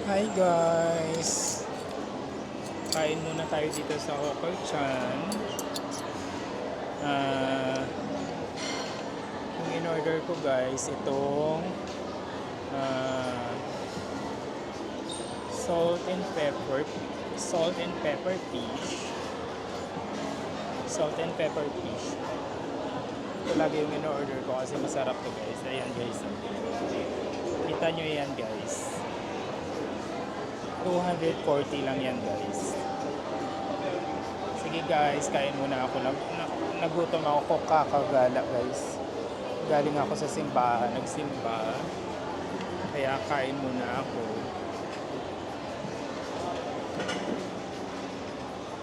Hi guys! Kain muna tayo dito sa Hokor-chan. Ah, yung in-order ko guys, itong ah, salt and pepper fish. Salt and pepper fish. Ito lagi yung in-order ko kasi masarap to guys. Ayan guys. Kita nyo yan guys. 240 lang yan guys. Sige guys, kain muna ako. Nagutom ako kakagala guys. Galing ako sa simbahan, nagsimba. Kaya kain muna ako.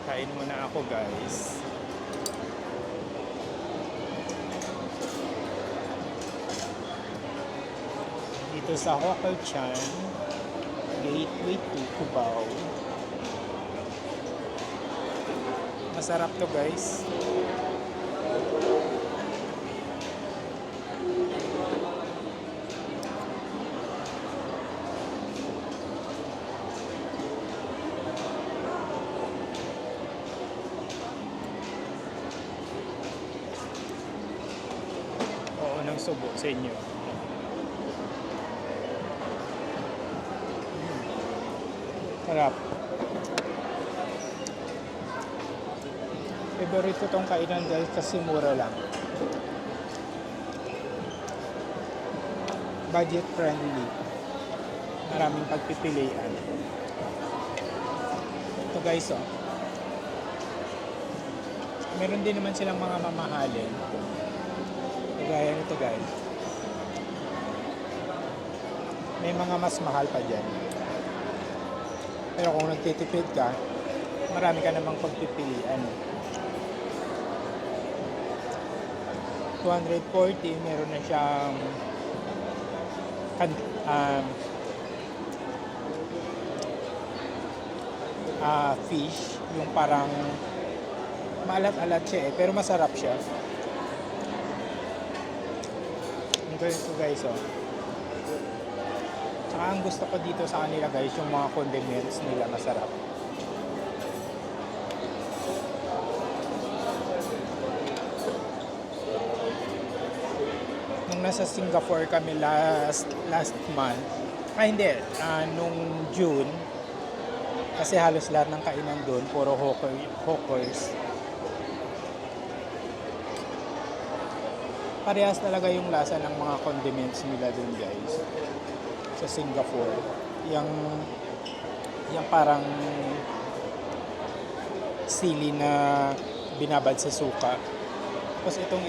Kain muna ako guys. Dito sa Hokor-chan, Gateway to Cubao. Masarap to guys. Oo, nang subo sa inyo. Sarap. Favorite ko tong kainan dahil kasi mura lang. Budget friendly. Maraming pagpipilian. Ito guys oh. Meron din naman silang mga mamahalin. Kagaya nito guys. May mga mas mahal pa dyan. Pero kung nagtitipid ka, marami ka namang pagpipilian. 240, meron na siyang fish, yung parang maalat-alat siya pero masarap siya. Ito guys oh. Tsaka ang gusto ko dito sa kanila guys, yung mga condiments nila masarap. Nung nasa Singapore kami last month, hindi, nung June, kasi halos lahat ng kainan doon, puro hokers. Parehas talaga yung lasa ng mga condiments nila doon guys. Sa Singapore. Yung parang sili na binabad sa suka. Tapos itong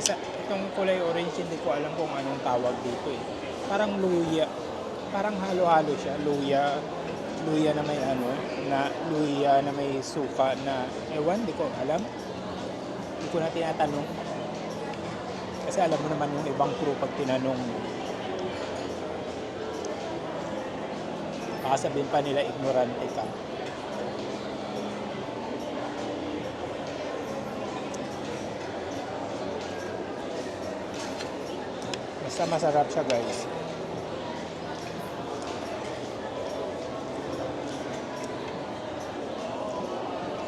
kulay orange, hindi ko alam kung anong tawag dito eh. Parang luya. Parang halo-halo siya. Luya na may luya na may suka na ewan, di ko alam. Hindi ko na tinatanong. Kasi alam mo naman yung ibang crew pag tinanong. Baka sabihin pa nila ignorante ka. Basta masarap siya guys.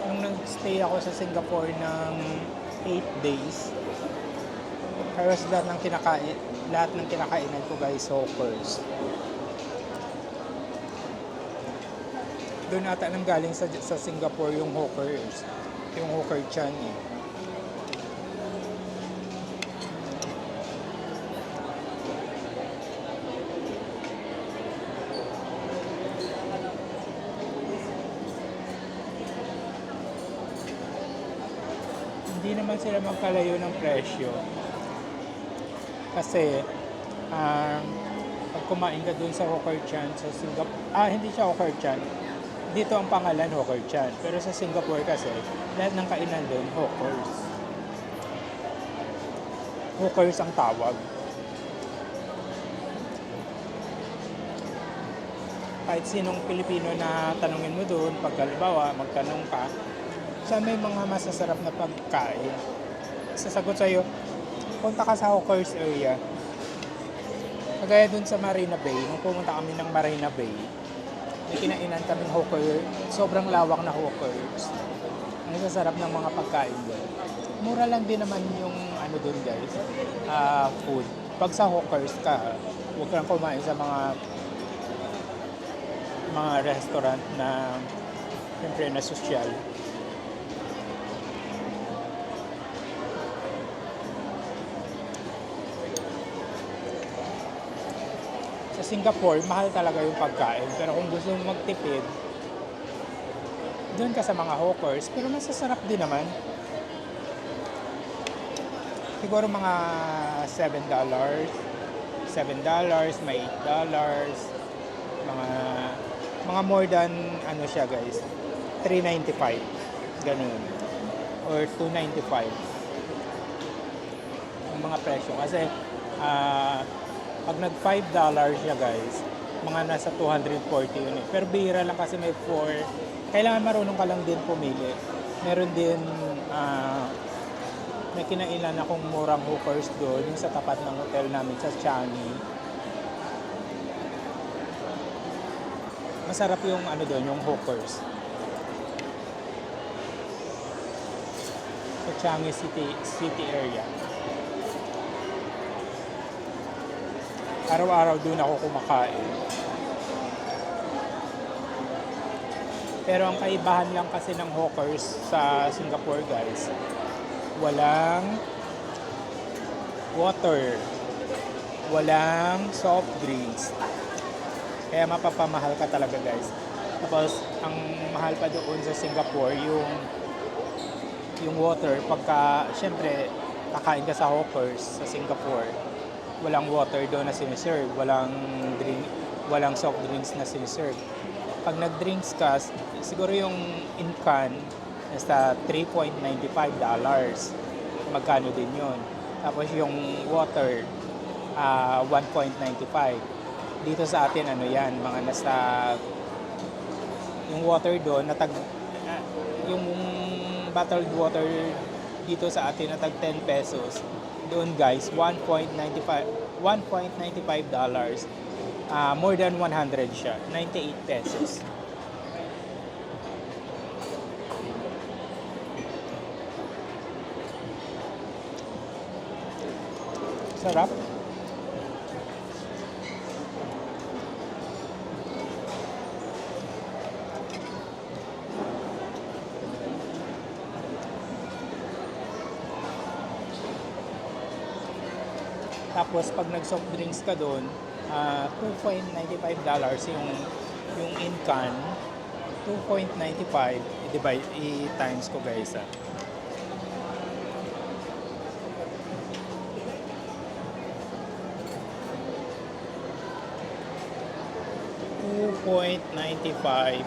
Nung nag-stay ako sa Singapore ng 8 days, halos lahat ng kinakainan ko guys, hokers. Doon ata nang galing sa Singapore yung hokers, yung Hokor-chan eh. Hindi naman sila magkalayo ng presyo. Kasi pag kumain ka dun sa Hokor-chan sa Singapore, hindi siya Hokor-chan. Dito ang pangalan Hokor-chan. Pero sa Singapore kasi, lahat ng kainan dun, hokers. Hokers ang tawag. Kahit sinong Pilipino na tanungin mo dun, pag halimbawa, magtanong ka, saan may mga masasarap na pagkain? Sasagot sa'yo, punta ka sa Hokers area. Kagaya dun sa Marina Bay, nung pumunta kami ng Marina Bay, may kinainan kaming hawker, sobrang lawak na hawkers. Ang sasarap ng mga pagkain doon. Mura lang din naman yung ano doon guys, food. Pag sa hawkers ka, huwag kang kumain sa mga restaurant na siyempre na sosyal. Sa Singapore, mahal talaga yung pagkain. Pero kung gusto mo magtipid, doon ka sa mga hawkers. Pero masasarap din naman. Siguro mga $7. $7, may $8. Mga more than, ano siya guys, $3.95. Ganun. Or $2.95. Ang mga presyo. Kasi, pag nag $5 siya guys, mga nasa 240 yun eh. Pero bihira lang kasi may 4. Kailangan marunong ka lang din pumili. Meron din, may kinailan akong murang hookers doon, yung sa tapat ng hotel namin sa Changi. Masarap yung ano doon, yung hookers. Sa Changi City area. Araw-araw doon ako kumakain. Pero ang kaibahan lang kasi ng hawkers sa Singapore guys, walang water, walang soft drinks. Kaya mapapamahal ka talaga guys. Tapos ang mahal pa doon sa Singapore yung water. Pagka syempre kakain ka sa hawkers sa Singapore, walang water doon na siniserve, walang soft drinks na siniserve. Pag nag-drinks ka, siguro yung in can nasa $3.95. Magkano din yun. Tapos yung water, 1.95. Dito sa atin, ano yan, mga nasa, yung water doon, yung bottled water dito sa atin, natag 10 pesos. Doon guys, $1.95. More than 100 siya, 98 pesos. Sarap. Tapos pag nag-soft drinks ka doon, $2.95 yung in can, 2.95 i-divide i-times ko guys. 2.95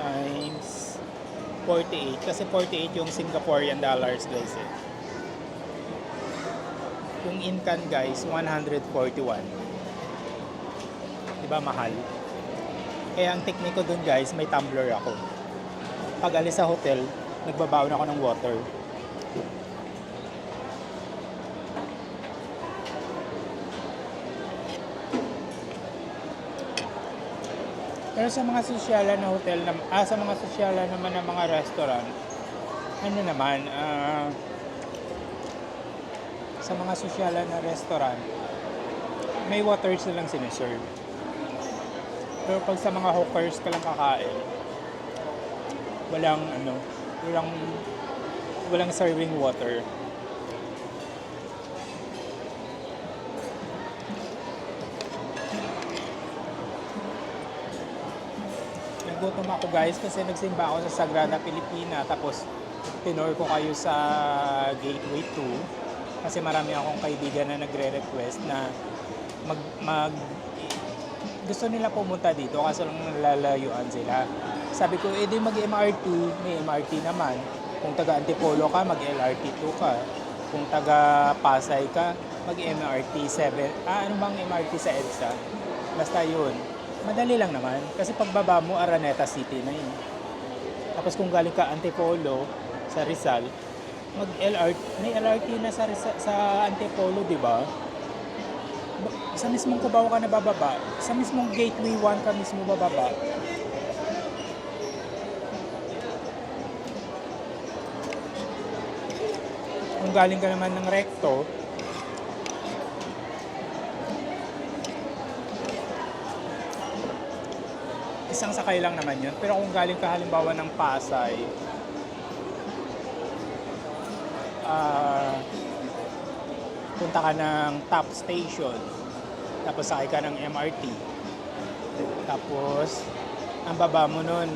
times 48 kasi 48 yung Singaporean dollars guys eh. Yung in-can guys, 141. Diba mahal? Kaya ang technique ko dun guys, may tumbler ako. Pag alis sa hotel, nagbabaon ako ng water. Pero sa mga sosyalan na hotel, sa mga sosyalan naman ng mga restaurant, ano naman, sa mga sosyalan na restaurant, may water silang siniserve. Pero pag sa mga hawkers ka lang kakain, walang serving water. Nagutom ako guys kasi nagsimba ako sa Sagrada Pilipina, tapos tinor ko kayo sa Gateway 2 kasi marami akong kaibigan na nagre-request na gusto nila pumunta dito kasi lang nalalayuan sila. Sabi ko, di mag-MRT, may MRT naman. Kung taga Antipolo ka, mag-LRT2 ka. Kung taga Pasay ka, mag-MRT 7. Ano bang MRT sa EDSA? Basta yun. Madali lang naman. Kasi pagbaba mo, Araneta City na yun. Tapos kung galing ka Antipolo, sa Rizal, may LRT na sa Antipolo, di ba? Sa mismong Cubao ka na bababa, sa mismong Gateway 1 ka mismo bababa. Kung galing ka naman ng Recto, isang sakay lang naman yun. Pero kung galing ka halimbawa ng Pasay, punta ka ng top station, tapos sakay ka ng MRT, tapos ang baba mo nun,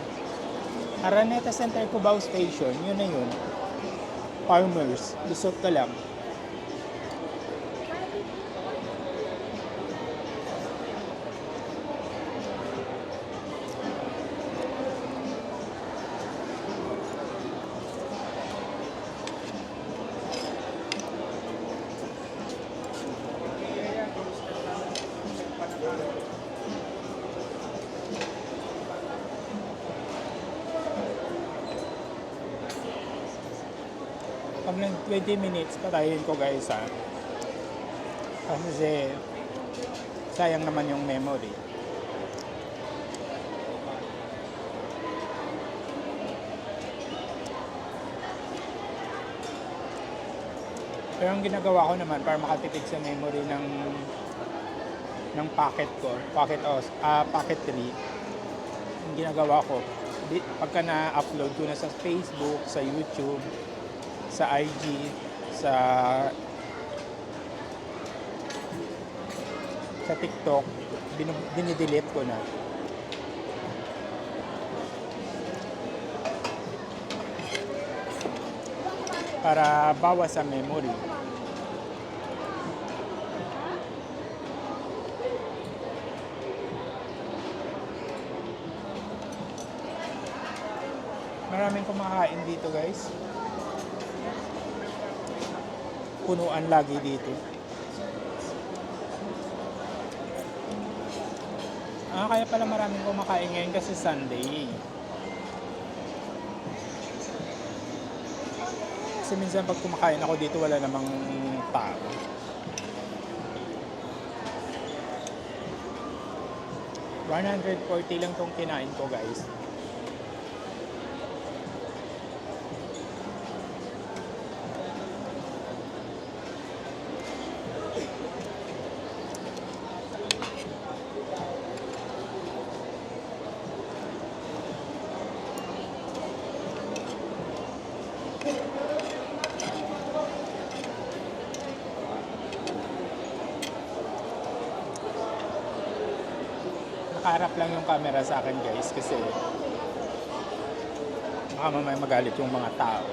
Araneta Center Cubao Station, yun na yun. Farmers, lusot ka lang. Pag nag 20 minutes, patayin ko guys ha. Kasi sayang naman yung memory. Pero ang ginagawa ko naman para makatipid sa memory ng packet ko, packet 3, ang ginagawa ko, pagka na-upload ko na sa Facebook, sa YouTube, sa IG, sa TikTok, dinidelete ko na. Para bawas sa memory. Maraming kumakain dito guys. Punuan lagi dito. Kaya pala maraming kumakain ngayon kasi Sunday. Kasi minsan pag kumakain ako dito wala namang tao. $140 lang tong kinain ko guys. Nakaharap lang yung camera sa akin guys kasi baka mamaya magalit yung mga tao.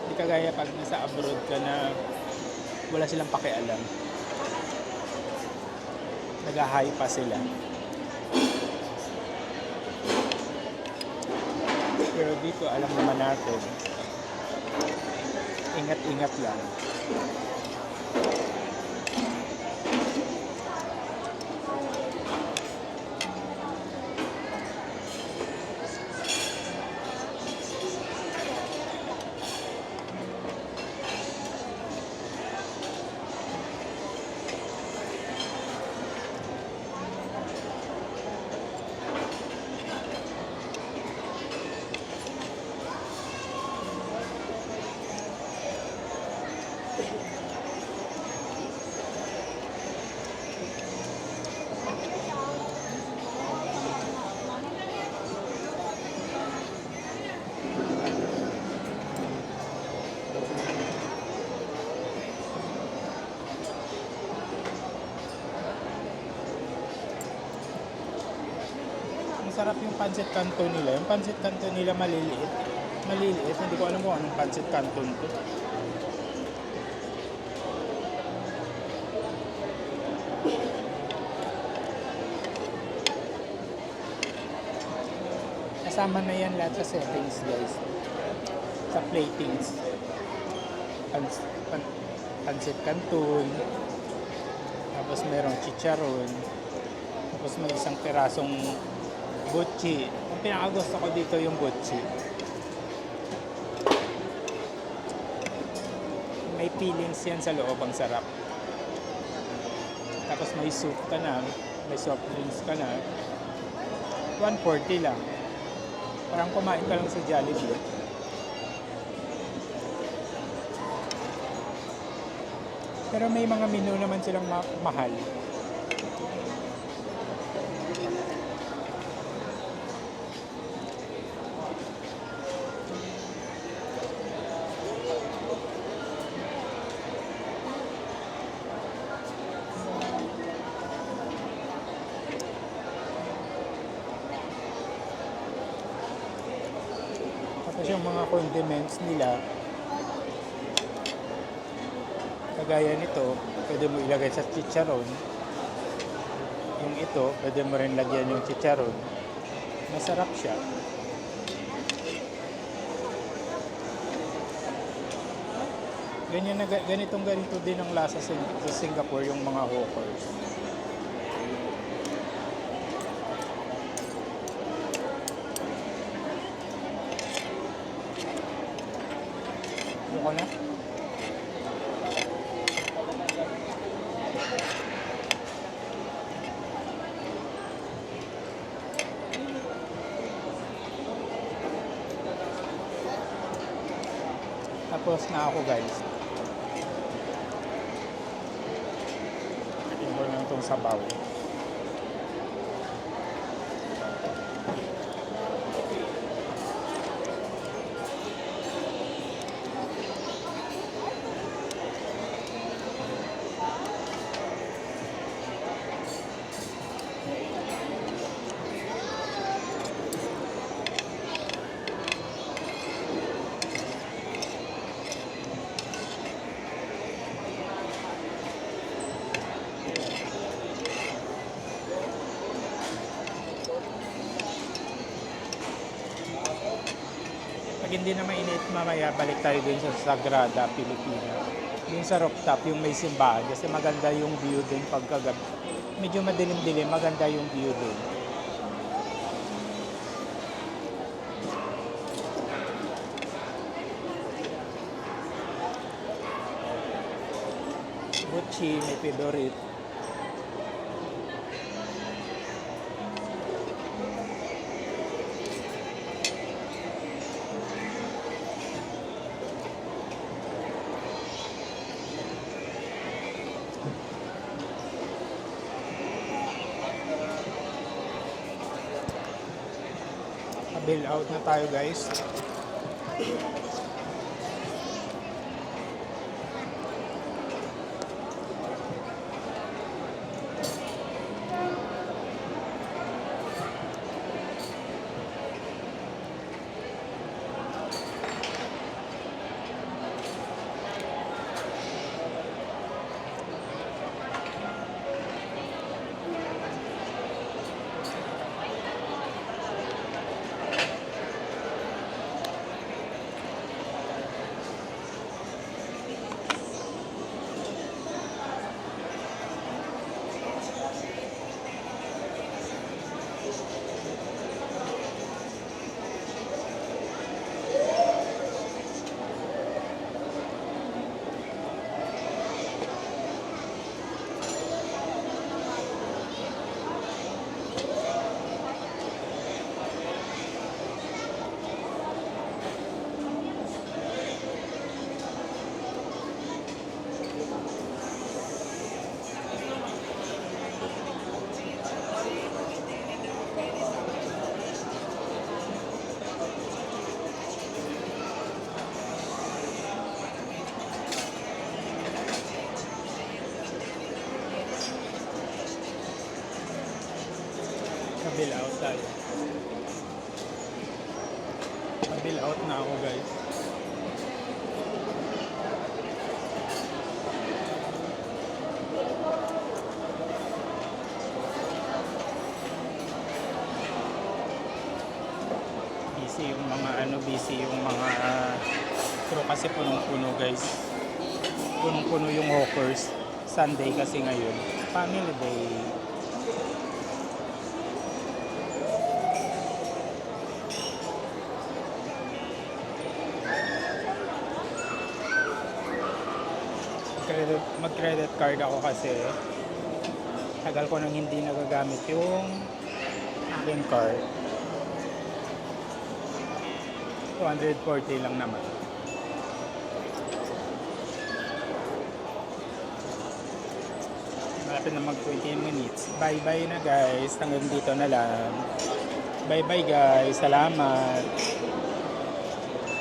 Hindi kagaya pag nasa abroad ka na wala silang pakialam. Nag-hi pa sila. Pero dito alam naman natin, ingat-ingat lang. Masarap yung pancit canton nila. Yung pancit canton nila maliliit. Maliliit. Hindi ko alam kung anong pancit canton to. Kasama na yan lahat sa settings guys. Sa platings. Pancit canton. Tapos merong chicharon. Tapos may isang pirasong butchi. Ang pinakagusto ko dito yung butchi. May peelings yan sa loob, ang sarap. Tapos tapos may soup ka na, may soft drinks ka na, 140 lang. Parang kumain ka lang sa Jollibee. Pero may mga menu naman silang mahal. Tapos yung mga condiments nila, kagaya nito, pwede mo ilagay sa chicharon. Yung ito, pwede mo rin lagyan yung chicharon. Masarap siya. Ganito din ang lasa sa Singapore, yung mga hawkers. Ano na? Tapos na ako guys. Tingnan ko lang itong sabaw. Pag hindi na mainit mamaya, balik tayo dun sa Sagrada Pilipina. Yung sa rooftop, yung may simbahan. Kasi maganda yung view dun pagkagabi. Medyo madilim-dilim, maganda yung view dun. Gucci, may Pidorit. Bail out na tayo guys. Bill out tayo. Bill out na ako guys. Busy yung mga crew kasi punong-puno guys. Punong-puno yung hawkers. Sunday kasi ngayon. Family day. Mag-credit card ako kasi Tagal ko nang hindi nagagamit yung aking card. 240 lang naman. Malapit na mag 20 minutes. Bye-bye na guys. Hanggang dito na lang. Bye-bye guys. Salamat.